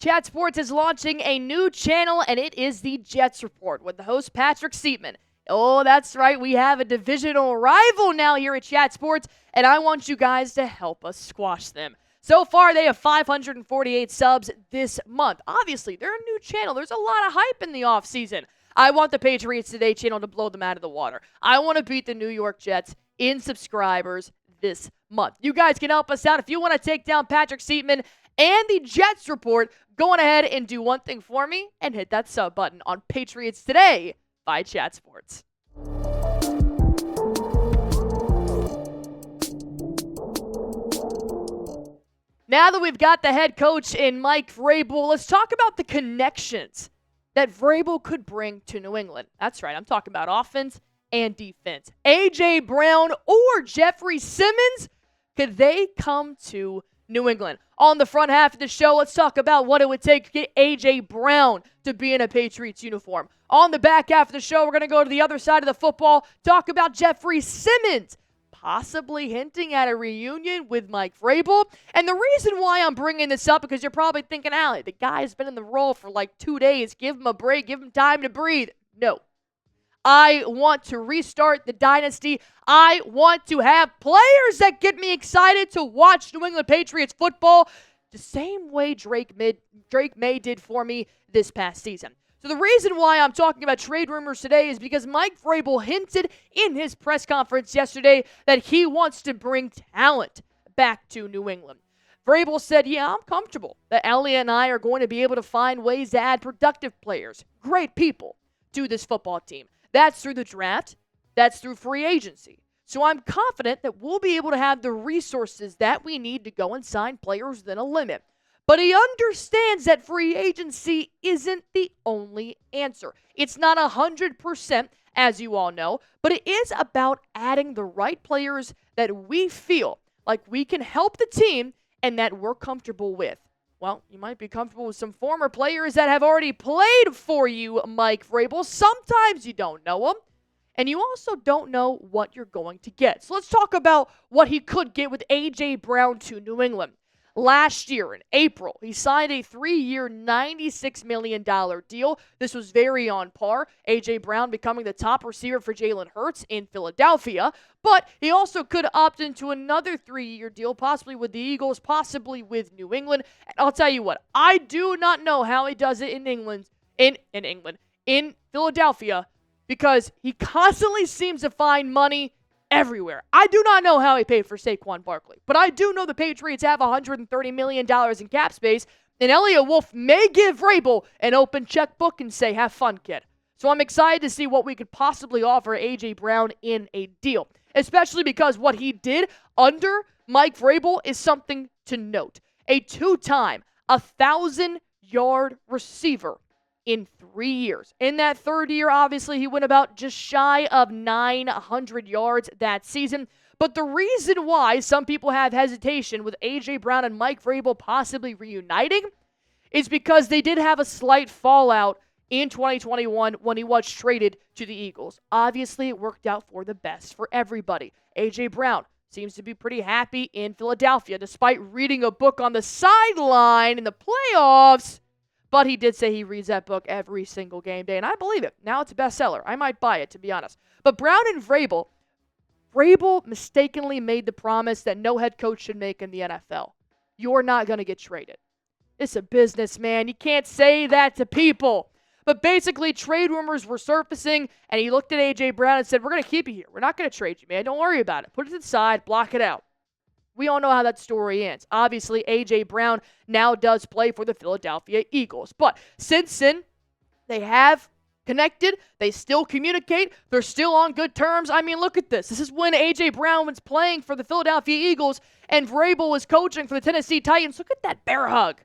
Chat Sports is launching a new channel, and it is the Jets Report with the host Patrick Simmons. Oh, that's right. We have a divisional rival now here at Chat Sports, and I want you guys to help us squash them. So far, they have 548 subs this month. Obviously, they're a new channel. There's a lot of hype in the offseason. I want the Patriots Today channel to blow them out of the water. I want to beat the New York Jets in subscribers this month. You guys can help us out. If you want to take down Patrick Simmons and the Jets Report, go on ahead and do one thing for me and hit that sub button on Patriots Today by Chat Sports. Now that we've got the head coach in Mike Vrabel, let's talk about the connections that Vrabel could bring to New England. That's right, I'm talking about offense and defense. A.J. Brown or Jeffery Simmons, could they come to New England? On the front half of the show, let's talk about what it would take to get A.J. Brown to be in a Patriots uniform. On the back half of the show, we're going to go to the other side of the football, talk about Jeffery Simmons possibly hinting at a reunion with Mike Vrabel. And the reason why I'm bringing this up, because you're probably thinking, Allie, the guy's been in the role for like 2 days. Give him a break. Give him time to breathe. No. I want to restart the dynasty. I want to have players that get me excited to watch New England Patriots football the same way Drake May did for me this past season. So the reason why I'm talking about trade rumors today is because Mike Vrabel hinted in his press conference yesterday that he wants to bring talent back to New England. Vrabel said, yeah, I'm comfortable that Elliot and I are going to be able to find ways to add productive players, great people, to this football team. That's through the draft. That's through free agency. So I'm confident that we'll be able to have the resources that we need to go and sign players within a limit. But he understands that free agency isn't the only answer. It's not 100%, as you all know, but it is about adding the right players that we feel like we can help the team and that we're comfortable with. Well, you might be comfortable with some former players that have already played for you, Mike Vrabel. Sometimes you don't know them, and you also don't know what you're going to get. So let's talk about what he could get with A.J. Brown to New England. Last year in April, he signed a 3-year, $96 million deal. This was very on par. A.J. Brown becoming the top receiver for Jalen Hurts in Philadelphia. But he also could opt into another 3-year deal, possibly with the Eagles, possibly with New England. And I'll tell you what, I do not know how he does it in Philadelphia, because he constantly seems to find money everywhere. I do not know how he paid for Saquon Barkley, but I do know the Patriots have $130 million in cap space, and Eliot Wolf may give Vrabel an open checkbook and say, have fun, kid. So I'm excited to see what we could possibly offer A.J. Brown in a deal, especially because what he did under Mike Vrabel is something to note. A 2-time, 1,000-yard receiver in 3 years. In that third year, obviously, he went about just shy of 900 yards that season. But the reason why some people have hesitation with A.J. Brown and Mike Vrabel possibly reuniting is because they did have a slight fallout in 2021 when he was traded to the Eagles. Obviously, it worked out for the best for everybody. A.J. Brown seems to be pretty happy in Philadelphia, despite reading a book on the sideline in the playoffs. But he did say he reads that book every single game day, and I believe it. Now it's a bestseller. I might buy it, to be honest. But Brown and Vrabel mistakenly made the promise that no head coach should make in the NFL. You're not going to get traded. It's a business, man. You can't say that to people. But basically, trade rumors were surfacing, and he looked at A.J. Brown and said, we're going to keep you here. We're not going to trade you, man. Don't worry about it. Put it to the side. Block it out. We all know how that story ends. Obviously, A.J. Brown now does play for the Philadelphia Eagles. But since then, they have connected. They still communicate. They're still on good terms. I mean, look at this. This is when A.J. Brown was playing for the Philadelphia Eagles and Vrabel was coaching for the Tennessee Titans. Look at that bear hug.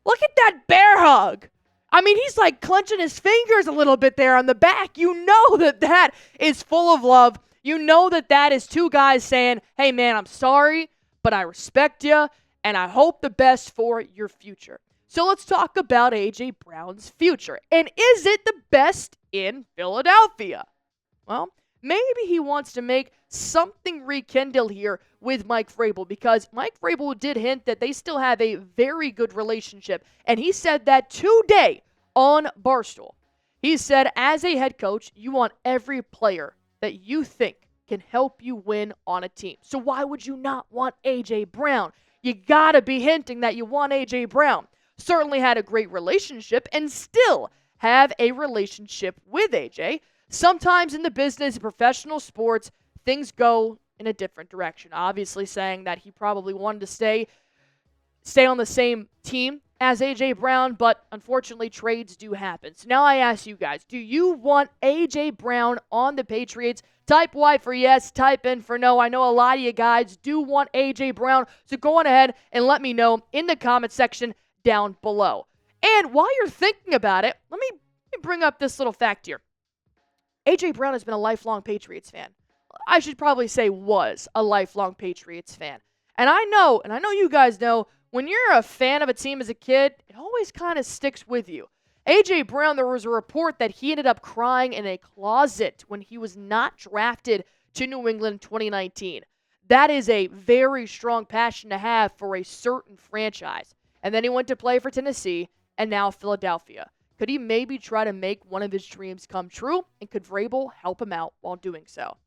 Look at that bear hug. I mean, he's like clenching his fingers a little bit there on the back. You know that is full of love. You know that is two guys saying, hey, man, I'm sorry, but I respect you, and I hope the best for your future. So let's talk about A.J. Brown's future. And is it the best in Philadelphia? Well, maybe he wants to make something rekindle here with Mike Vrabel, because Mike Vrabel did hint that they still have a very good relationship. And he said that today on Barstool. He said, as a head coach, you want every player that you think can help you win on a team. So why would you not want A.J. Brown? You got to be hinting that you want A.J. Brown. Certainly had a great relationship and still have a relationship with A.J. Sometimes in the business, professional sports, things go in a different direction. Obviously saying that he probably wanted to stay on the same team as A.J. Brown, but unfortunately trades do happen. So now I ask you guys, do you want A.J. Brown on the Patriots? Type Y for yes, type in for no. I know a lot of you guys do want A.J. Brown, so go on ahead and let me know in the comment section down below. And while you're thinking about it, let me bring up this little fact here. A.J. Brown has been a lifelong Patriots fan. I should probably say was a lifelong Patriots fan. And I know you guys know, when you're a fan of a team as a kid, it always kind of sticks with you. A.J. Brown, there was a report that he ended up crying in a closet when he was not drafted to New England in 2019. That is a very strong passion to have for a certain franchise. And then he went to play for Tennessee and now Philadelphia. Could he maybe try to make one of his dreams come true? And could Vrabel help him out while doing so?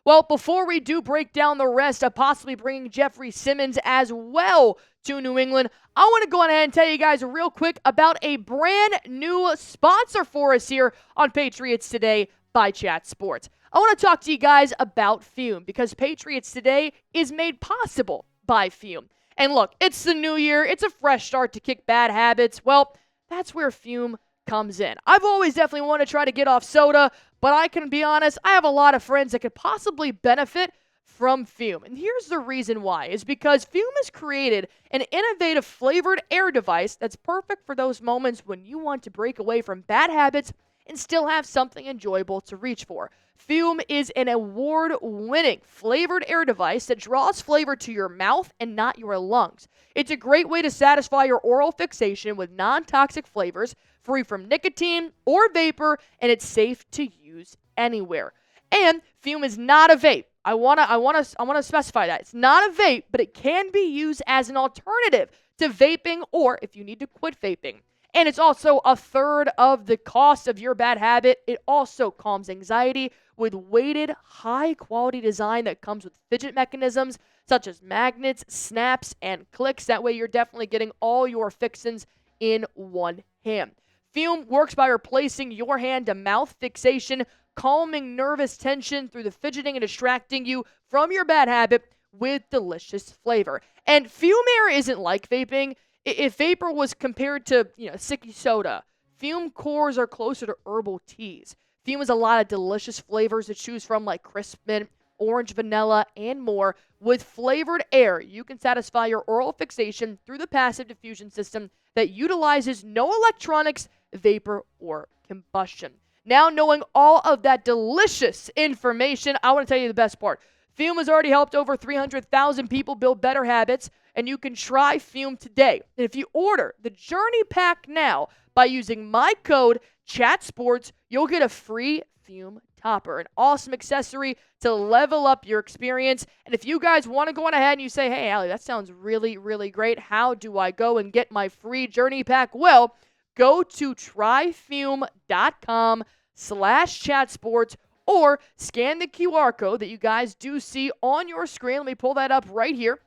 Well, before we do break down the rest of possibly bringing Jeffery Simmons as well to New England, I want to go ahead and tell you guys real quick about a brand new sponsor for us here on Patriots Today by Chat Sports. I want to talk to you guys about Fume, because Patriots Today is made possible by Fume. And look, it's the new year. It's a fresh start to kick bad habits. Well, that's where Fume comes in. I've always definitely wanted to try to get off soda, but I can be honest, I have a lot of friends that could possibly benefit from Fume. And here's the reason why, is because Fume has created an innovative flavored air device that's perfect for those moments when you want to break away from bad habits and still have something enjoyable to reach for. Fume is an award-winning flavored air device that draws flavor to your mouth and not your lungs. It's a great way to satisfy your oral fixation with non-toxic flavors, free from nicotine or vapor, and it's safe to use anywhere. And Fume is not a vape. I wanna specify that. It's not a vape, but it can be used as an alternative to vaping, or if you need to quit vaping. And it's also a third of the cost of your bad habit. It also calms anxiety with weighted, high-quality design that comes with fidget mechanisms such as magnets, snaps, and clicks. That way you're definitely getting all your fixins in one hand. Fume works by replacing your hand-to-mouth fixation, calming nervous tension through the fidgeting and distracting you from your bad habit with delicious flavor. And Fume Air isn't like vaping. If vapor was compared to, sicky soda, Fume cores are closer to herbal teas. Fume has a lot of delicious flavors to choose from, like crisp mint, orange, vanilla, and more. With flavored air, you can satisfy your oral fixation through the passive diffusion system that utilizes no electronics, vapor, or combustion. Now, knowing all of that delicious information, I want to tell you the best part. Fume has already helped over 300,000 people build better habits, and you can try Fume today. And if you order the Journey Pack now by using my code CHATSPORTS, you'll get a free Fume topper, an awesome accessory to level up your experience. And if you guys want to go on ahead and you say, hey, Allie, that sounds really, really great. How do I go and get my free Journey Pack? Well, go to tryfume.com/chatsports or scan the QR code that you guys do see on your screen. Let me pull that up right here.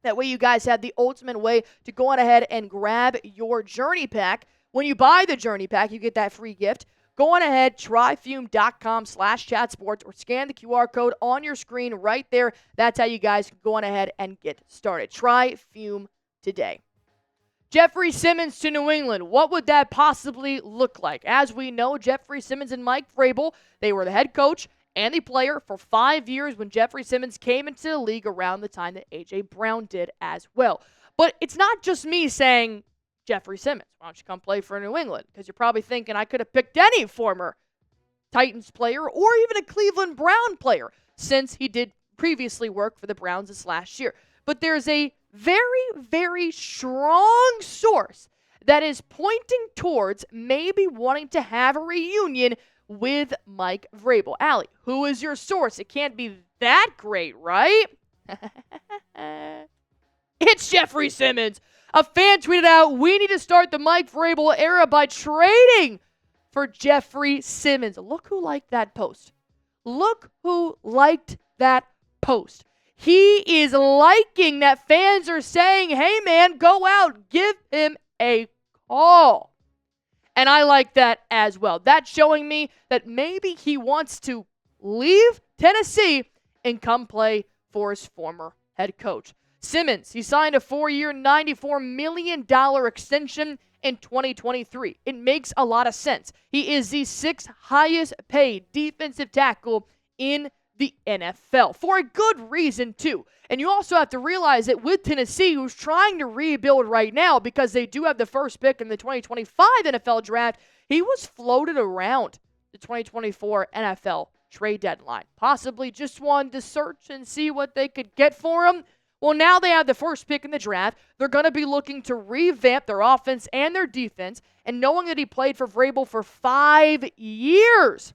That way you guys have the ultimate way to go on ahead and grab your Journey Pack. When you buy the Journey Pack, you get that free gift. Go on ahead, tryfume.com/chatsports or scan the QR code on your screen right there. That's how you guys can go on ahead and get started. Try Fume today. Jeffery Simmons to New England. What would that possibly look like? As we know, Jeffery Simmons and Mike Vrabel, they were the head coach and the player for 5 years when Jeffery Simmons came into the league around the time that A.J. Brown did as well. But it's not just me saying, Jeffery Simmons, why don't you come play for New England? Because you're probably thinking I could have picked any former Titans player or even a Cleveland Brown player, since he did previously work for the Browns this last year. But there's a very, very strong source that is pointing towards maybe wanting to have a reunion with Mike Vrabel. Allie, who is your source? It can't be that great, right? It's Jeffery Simmons. A fan tweeted out, we need to start the Mike Vrabel era by trading for Jeffery Simmons. Look who liked that post. Look who liked that post. He is liking that fans are saying, hey man, go out, give him a call. And I like that as well. That's showing me that maybe he wants to leave Tennessee and come play for his former head coach. Simmons, he signed a 4-year, $94 million extension in 2023. It makes a lot of sense. He is the 6th highest paid defensive tackle in the NFL for a good reason, too. And you also have to realize that with Tennessee, who's trying to rebuild right now because they do have the first pick in the 2025 NFL draft, he was floated around the 2024 NFL trade deadline. Possibly just wanted to search and see what they could get for him. Well, now they have the first pick in the draft. They're going to be looking to revamp their offense and their defense. And knowing that he played for Vrabel for 5 years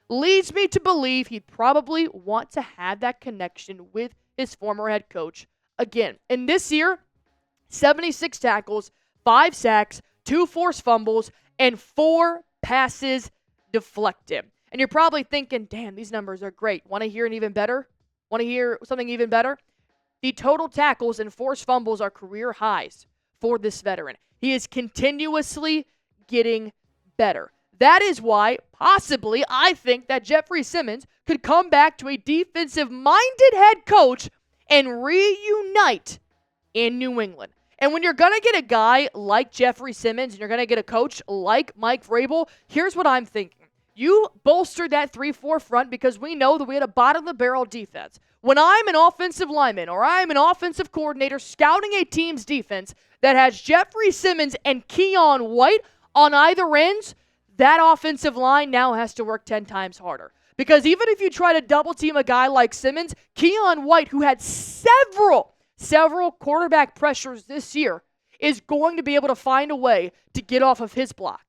leads me to believe he'd probably want to have that connection with his former head coach again. And this year, 76 tackles, 5 sacks, 2 forced fumbles, and 4 passes deflected. And you're probably thinking, damn, these numbers are great. Want to hear an even better? Want to hear something even better? The total tackles and forced fumbles are career highs for this veteran. He is continuously getting better. That is why, possibly, I think that Jeffery Simmons could come back to a defensive-minded head coach and reunite in New England. And when you're going to get a guy like Jeffery Simmons and you're going to get a coach like Mike Vrabel, here's what I'm thinking. You bolstered that 3-4 front because we know that we had a bottom-of-the-barrel defense. When I'm an offensive lineman or I'm an offensive coordinator scouting a team's defense that has Jeffery Simmons and Keon White on either ends, that offensive line now has to work 10 times harder. Because even if you try to double-team a guy like Simmons, Keon White, who had several quarterback pressures this year, is going to be able to find a way to get off of his block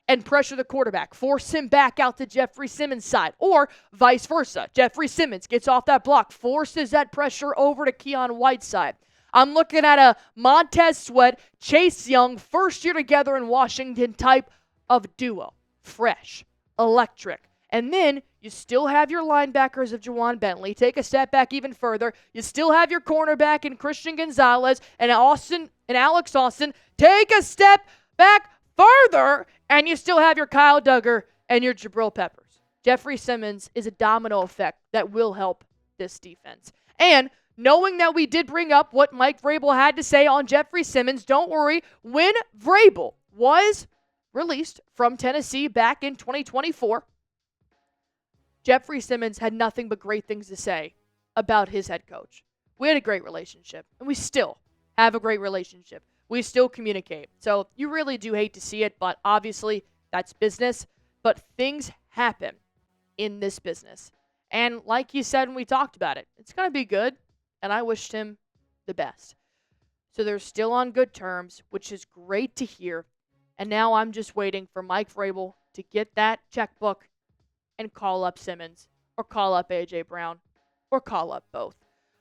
and pressure the quarterback, force him back out to Jeffery Simmons' side, or vice versa. Jeffery Simmons gets off that block, forces that pressure over to Keon White's side. I'm looking at a Montez Sweat, Chase Young, first year together in Washington type of duo. Fresh, electric. And then you still have your linebackers of Juwan Bentley. Take a step back even further. You still have your cornerback in Christian Gonzalez and Alex Austin. Take a step back further, and you still have your Kyle Duggar and your Jabril Peppers. Jeffery Simmons is a domino effect that will help this defense. And knowing that we did bring up what Mike Vrabel had to say on Jeffery Simmons, don't worry. When Vrabel was released from Tennessee back in 2024, Jeffery Simmons had nothing but great things to say about his head coach. We had a great relationship, and we still have a great relationship. We still communicate. So you really do hate to see it, but obviously that's business. But things happen in this business. And like you said when we talked about it, it's going to be good, and I wished him the best. So they're still on good terms, which is great to hear. And now I'm just waiting for Mike Vrabel to get that checkbook and call up Simmons, or call up A.J. Brown, or call up both.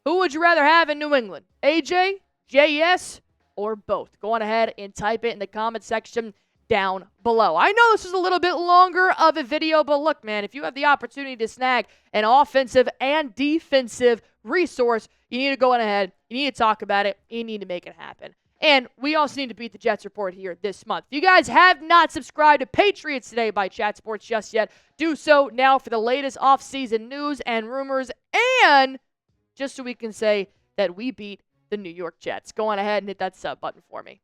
Who would you rather have in New England? A.J., J.S., or both? Go on ahead and type it in the comment section down below. I know this is a little bit longer of a video, but look, man, if you have the opportunity to snag an offensive and defensive resource, you need to go on ahead, you need to talk about it, you need to make it happen. And we also need to beat the Jets report here this month. If you guys have not subscribed to Patriots Today by Chat Sports just yet, do so now for the latest offseason news and rumors, and just so we can say that we beat the New York Jets. Go on ahead and hit that sub button for me.